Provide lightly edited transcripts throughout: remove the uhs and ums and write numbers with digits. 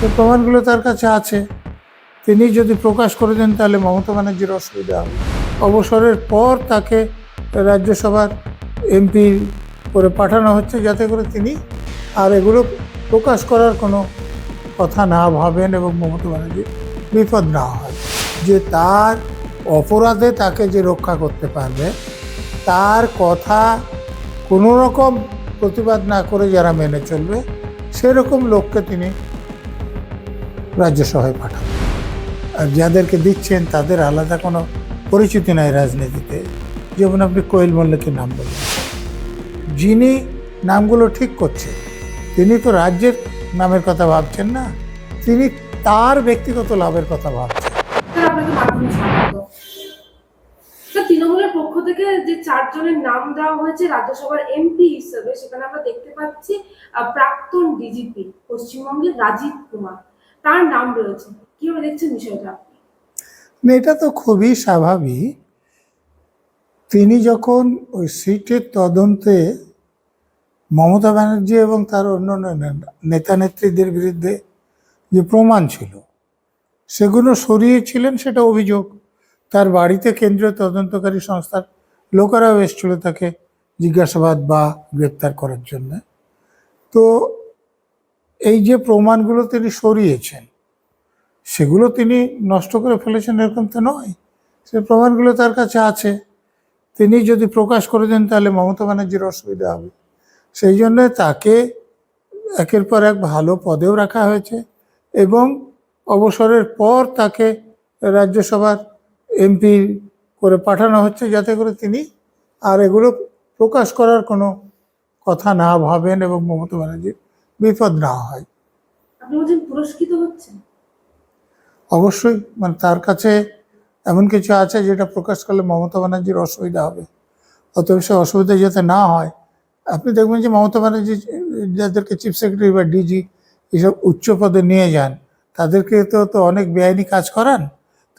তো প্রমাণগুলো তার কাছে আছে, তিনি যদি প্রকাশ করে দেন তাহলে মমতা ব্যানার্জির অসুবিধা হবে। অবসরের পর তাকে রাজ্যসভার এমপি করে পাঠানো হচ্ছে যাতে করে তিনি আর এগুলো প্রকাশ করার কোনো কথা না ভাবেন এবং মমতা ব্যানার্জির বিপদ না হয়। যে তার অপরাধে তাকে যে রক্ষা করতে পারবে, তার কথা কোনো রকম প্রতিবাদ না করে যারা মেনে চলবে, সেরকম লোককে তিনি রাজ্যসভায় পাঠান। আর যাদেরকে দিচ্ছেন তাদের আলাদা কোনো পরিচিতি নাই রাজনীতিতে। যেমন আপনি কোয়েল মল্লিকের নাম বললেন, যিনি নামগুলো ঠিক করছেন তিনি তো রাজ্যের নামের কথা ভাবছেন না, তিনি তার ব্যক্তিগত লাভের কথা ভাবছেন। তৃণমূলের পক্ষ থেকে যে 4 জনের নাম দেওয়া হয়েছে রাজ্যসভার এমপি হিসেবে, সেখানে আমরা দেখতে পাচ্ছি প্রাক্তন ডিজিপি পশ্চিমবঙ্গের রাজীব কুমার, তার নাম রয়েছে। কিভাবে দেখছেন বিষয়টা? এটা তো খুবই স্বাভাবিক। তিনি যখন ওই সিটের তদন্তে মমতা ব্যানার্জি এবং তার অন্য নেতা নেত্রীদের বিরুদ্ধে যে প্রমাণ ছিল সেগুলো সরিয়েছিলেন, সেটা অভিযোগ। তার বাড়িতে কেন্দ্রীয় তদন্তকারী সংস্থার লোকেরাও এসেছিল তাকে জিজ্ঞাসাবাদ বা গ্রেপ্তার করার জন্য। তো এই যে প্রমাণগুলো তিনি সরিয়েছেন সেগুলো তিনি নষ্ট করে ফেলেছেন এরকম তো নয়, সে প্রমাণগুলো তার কাছে আছে, তিনি যদি প্রকাশ করে দেন তাহলে মমতা ব্যানার্জির অসুবিধা হবে। সেই জন্য তাকে একের পর এক ভালো পদেও রাখা হয়েছে এবং অবসরের পর তাকে রাজ্যসভার এমপি করে পাঠানো হচ্ছে যাতে করে তিনি আর এগুলো প্রকাশ করার কোনো কথা না ভাবেন এবং মমতা ব্যানার্জির বিপদ না হয়। আপনি বলছেন পুরস্কৃত হচ্ছেন? অবশ্যই, মানে তার কাছে এমন কিছু আছে যেটা প্রকাশ করলে মমতা ব্যানার্জির অসুবিধা হবে। অতএব সে অসুবিধা যাতে না হয়, আপনি দেখবেন যে মমতা ব্যানার্জি যাদেরকে চিফ সেক্রেটারি বা ডিজি এইসব উচ্চ পদে নিয়ে যান তাদেরকে তো অনেক বেআইনি কাজ করান।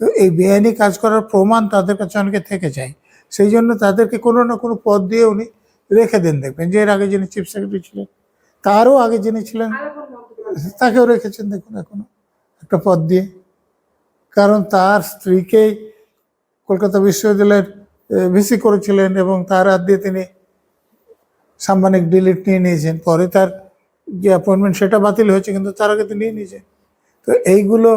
তো এই বেআইনি কাজ করার প্রমাণ তাদের কাছে অনেকে থেকে যায়, সেই জন্য তাদেরকে কোনো না কোনো পদ দিয়ে উনি রেখে দেন। দেখবেন যে এর আগে যিনি চিফ সেক্রেটারি ছিলেন, তারও আগে যিনি ছিলেন তাকেও রেখেছেন দেখুন এখনো একটা পদ দিয়ে। কারণ তার স্ত্রীকেই কলকাতা বিশ্ববিদ্যালয়ের ভিসি করেছিলেন এবং তার হাত দিয়ে তিনি সাম্মানিক ডিলিট নিয়ে নিয়েছেন। পরে তার যে অ্যাপয়েন্টমেন্ট সেটা বাতিল হয়েছে, কিন্তু তার আগে তো নিয়ে নিয়েছেন। তো এইগুলো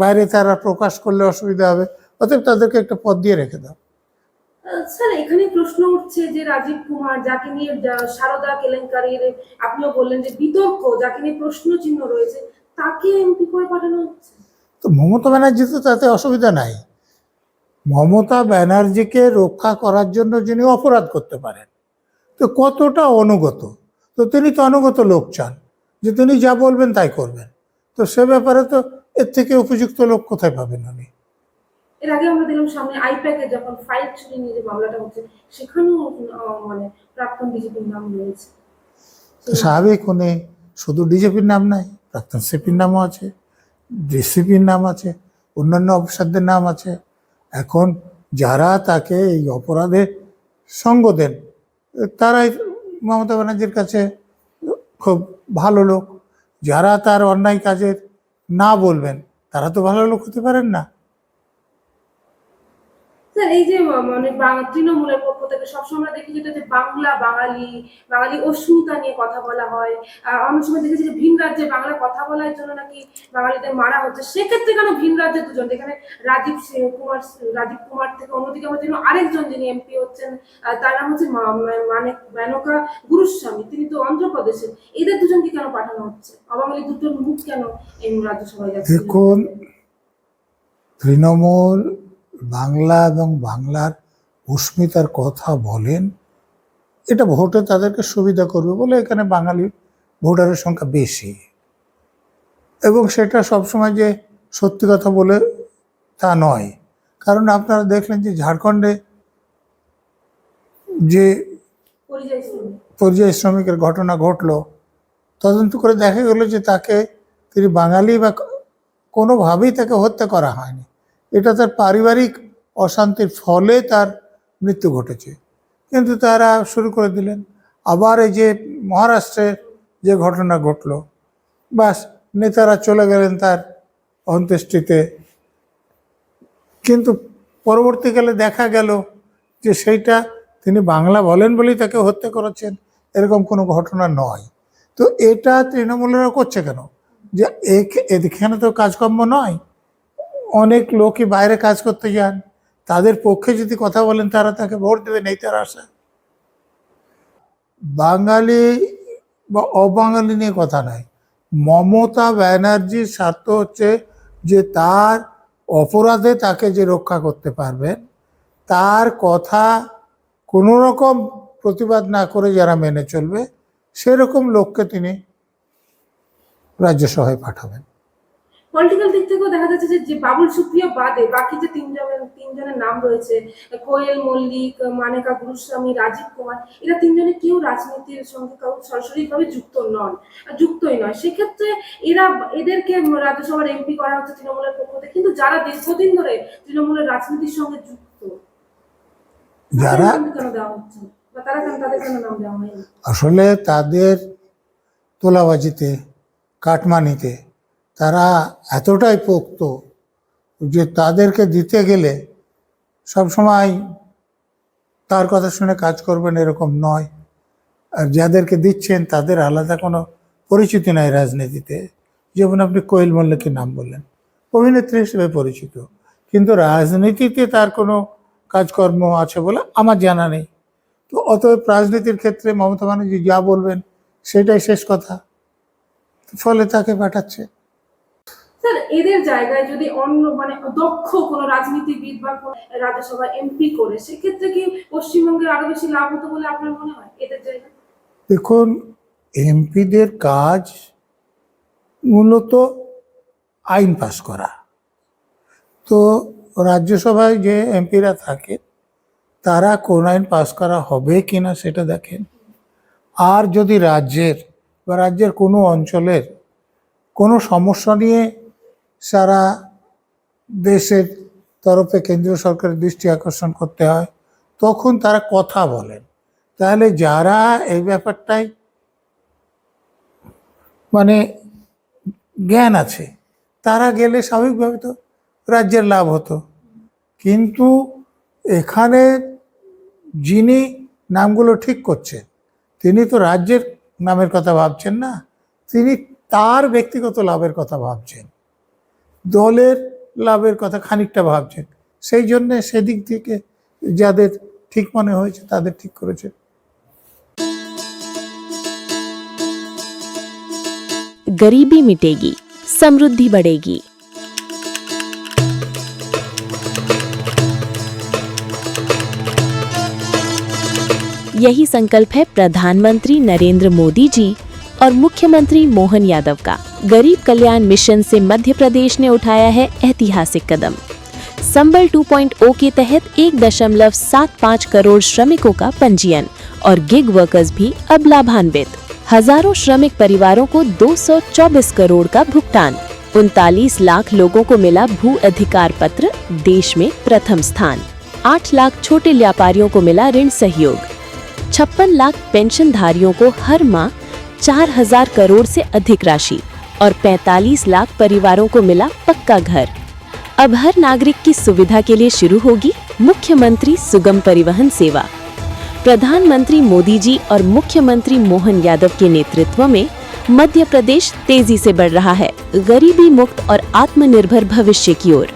বাইরে তারা প্রকাশ করলে অসুবিধা হবে, অতএব তাদেরকে একটা পদ দিয়ে রেখে দাও। স্যার, এখানে প্রশ্ন উঠছে যে রাজীব কুমার, যাকে নিয়ে সারদা কেলেঙ্কারির আপনিও বললেন যে বিতর্ক, যাকে নিয়ে প্রশ্ন চিহ্ন রয়েছে, তাকে এমপি করে পাঠানো হচ্ছে। তো মমতা ব্যানার্জি তো তাতে অসুবিধা নাই। মমতা ব্যানার্জিকে রক্ষা করার জন্য যিনি অপরাধ করতে পারেন, তো কতটা অনুগত, তো তিনি তো অনুগত লোক চান যে তিনি যা বলবেন তাই করবেন। তো সে ব্যাপারে তো এর থেকে উপযুক্ত লোক কোথায় পাবেন উনি? এর আগে আমরা দেখলাম সামনে আইপ্যাকে যখন ফাইল চুরি নিয়ে যে মামলাটা হচ্ছে, সেখানেও মানে প্রাক্তন ডিজিপির নাম রয়েছে। স্বাভাবিক, উনি শুধু ডিজিপির নাম নাই, প্রাক্তন সিপির নামও আছে, ডিসিপির নাম আছে, অন্যান্য অফিসারদের নাম আছে। এখন যারা তাকে এই অপরাধে সঙ্গ দেন তারাই মমতা ব্যানার্জির কাছে খুব ভালো লোক। যারা তার অন্যায় কাজের না বলবেন তারা তো ভালো লোক হতে পারেন না। স্যার, এই যে মানে তৃণমূলের পক্ষ থেকে সবসময় আমরা দেখি যেটা যে বাংলা বাঙালি অস্মিতা নিয়ে কথা বলা হয়। অনেক সময় দেখেছি যে ভিন রাজ্যে বাংলা কথা বলার জন্য নাকি বাঙালিদের মারা হচ্ছে। সেক্ষেত্রে কেন ভিন রাজ্যে দুজন? এখানে রাজীব কুমার থেকে অন্যদিকে আমরা দেখলাম আরেকজন যিনি এমপি হচ্ছেন, তার নাম হচ্ছে মেনকা গুরুস্বামী, তিনি তো অন্ধ্রপ্রদেশের। এদের দুজনকে কেন পাঠানো হচ্ছে? অবাঙালি দুটোর মুখ কেন এই রাজ্যসভায় যাচ্ছে? দেখুন, তৃণমূল বাংলা এবং বাংলার অস্মিতার কথা বলেন, এটা ভোটে তাদেরকে সুবিধা করবে বলে এখানে বাঙালি ভোটারের সংখ্যা বেশি, এবং সেটা সবসময় যে সত্যি কথা বলে তা নয়। কারণ আপনারা দেখলেন যে ঝাড়খণ্ডে যে পরিযায়ী শ্রমিকের ঘটনা ঘটলো, তদন্ত করে দেখা গেল যে তিনি বাঙালি বা কোনোভাবেই তাকে হত্যা করা হয়নি, এটা তার পারিবারিক অশান্তির ফলে তার মৃত্যু ঘটেছে। কিন্তু তারা শুরু করে দিলেন। আবার এই যে মহারাষ্ট্রের যে ঘটনা ঘটলো, বাস নেতারা চলে গেলেন তার অন্ত্যেষ্টিতে, কিন্তু পরবর্তীকালে দেখা গেল যে সেইটা তিনি বাংলা বলেন বলেই তাকে হত্যা করেছেন, এরকম কোনো ঘটনা নয়। তো এটা তৃণমূলেরা করছে কেন? যে এখানে তো কাজকর্ম নয়, অনেক লোকই বাইরে কাজ করতে যান, তাদের পক্ষে যদি কথা বলেন তারা তাকে ভোট দেবেন, এই তার আশা। বাঙালি বা অবাঙালি নিয়ে কথা নয়, মমতা ব্যানার্জির স্বার্থ হচ্ছে যে তার অপরাধে তাকে যে রক্ষা করতে পারবেন, তার কথা কোনো রকম প্রতিবাদ না করে যারা মেনে চলবে, সেরকম লোককে তিনি রাজ্যসভায় পাঠাবেন। পলিটিক্যাল দিক থেকেও দেখা যাচ্ছে যে বাবুল সুপ্রিয় বাদে বাকি যে তিনজনের নাম রয়েছে, কোয়েল মল্লিক, মানেকা গুরুস্বামী, রাজীব কুমার, এরা তিনজনে কেউ রাজনীতির সঙ্গে সরাসরিভাবে যুক্তই নয়। সেক্ষেত্রে এদেরকে রাজ্যসভার এমপি করা হচ্ছে তৃণমূলের পক্ষ থেকে, কিন্তু যারা দীর্ঘদিন ধরে তৃণমূলের রাজনীতির সঙ্গে যুক্ত, যারা কেন দেওয়া হচ্ছে বা তাদের কেন নাম দেওয়া হয়নি? আসলে তাদের তোলাবাজিতে, কাটমানিতে তারা এতটাই পোক্ত যে তাদেরকে দিতে গেলে সবসময় তার কথা শুনে কাজ করবেন এরকম নয়। আর যাদেরকে দিচ্ছেন তাদের আলাদা কোনো পরিচিতি নাই রাজনীতিতে। যেমন আপনি কোয়েল মল্লিকের নাম বললেন, অভিনেত্রী হিসেবে পরিচিত, কিন্তু রাজনীতিতে তার কোনো কাজকর্ম আছে বলে আমার জানা নেই। তো অতএব রাজনীতির ক্ষেত্রে মমতা ব্যানার্জি যা বলবেন সেটাই শেষ কথা, ফলে তাকে পাঠাচ্ছে। স্যার, এদের জায়গায় যদি অন্য দক্ষ কোনো রাজনীতিবিদ বা রাজ্যসভা এমপি করে, সেক্ষেত্রে কি পশ্চিমবঙ্গের আরো বেশি লাভ হতো বলে আপনার মনে হয় এদের জায়গায়? দেখুন, এমপিদের কাজ মূলত আইন পাস করা। তো রাজ্যসভায় যে এমপিরা থাকে তারা কোন আইন পাস করা হবে কিনা সেটা দেখেন। আর যদি রাজ্যের কোনো অঞ্চলের কোনো সমস্যা নিয়ে সারা দেশের তরফে কেন্দ্রীয় সরকারের দৃষ্টি আকর্ষণ করতে হয়, তখন তারা কথা বলেন। তাহলে যারা এই ব্যাপারটাই জ্ঞান আছে, তারা গেলে স্বাভাবিকভাবে তো রাজ্যের লাভ হতো। কিন্তু এখানে যিনি নামগুলো ঠিক করছেন তিনি তো রাজ্যের নামের কথা ভাবছেন না, তিনি তার ব্যক্তিগত লাভের কথা ভাবছেন, দলের লাভের কথা খানিকটা ভাবছেন। সেই জন্যে সেদিক থেকে যাদের ঠিক মনে হয়েছে তাদের ঠিক করেছে। गरीबी मिटेगी, समृद्धि बढ़ेगी। यही संकल्प है प्रधानमंत्री नरेंद्र मोदी जी और मुख्यमंत्री मोहन यादव का। गरीब कल्याण मिशन से मध्य प्रदेश ने उठाया है ऐतिहासिक कदम। संबल 2.0 के तहत 1.75 करोड़ श्रमिकों का पंजीयन और गिग वर्कर्स भी अब लाभान्वित। हजारों श्रमिक परिवारों को 224 करोड़ का भुगतान। 39 लाख लोगों को मिला भू अधिकार पत्र, देश में प्रथम स्थान। 8 लाख छोटे व्यापारियों को मिला ऋण सहयोग। 56 लाख पेंशनधारियों को हर माह 4000 करोड़ से अधिक राशि और 45 लाख परिवारों को मिला पक्का घर। अब हर नागरिक की सुविधा के लिए शुरू होगी मुख्यमंत्री सुगम परिवहन सेवा। प्रधानमंत्री मोदी जी और मुख्यमंत्री मोहन यादव के नेतृत्व में मध्य प्रदेश तेजी से बढ़ रहा है गरीबी मुक्त और आत्मनिर्भर भविष्य की ओर।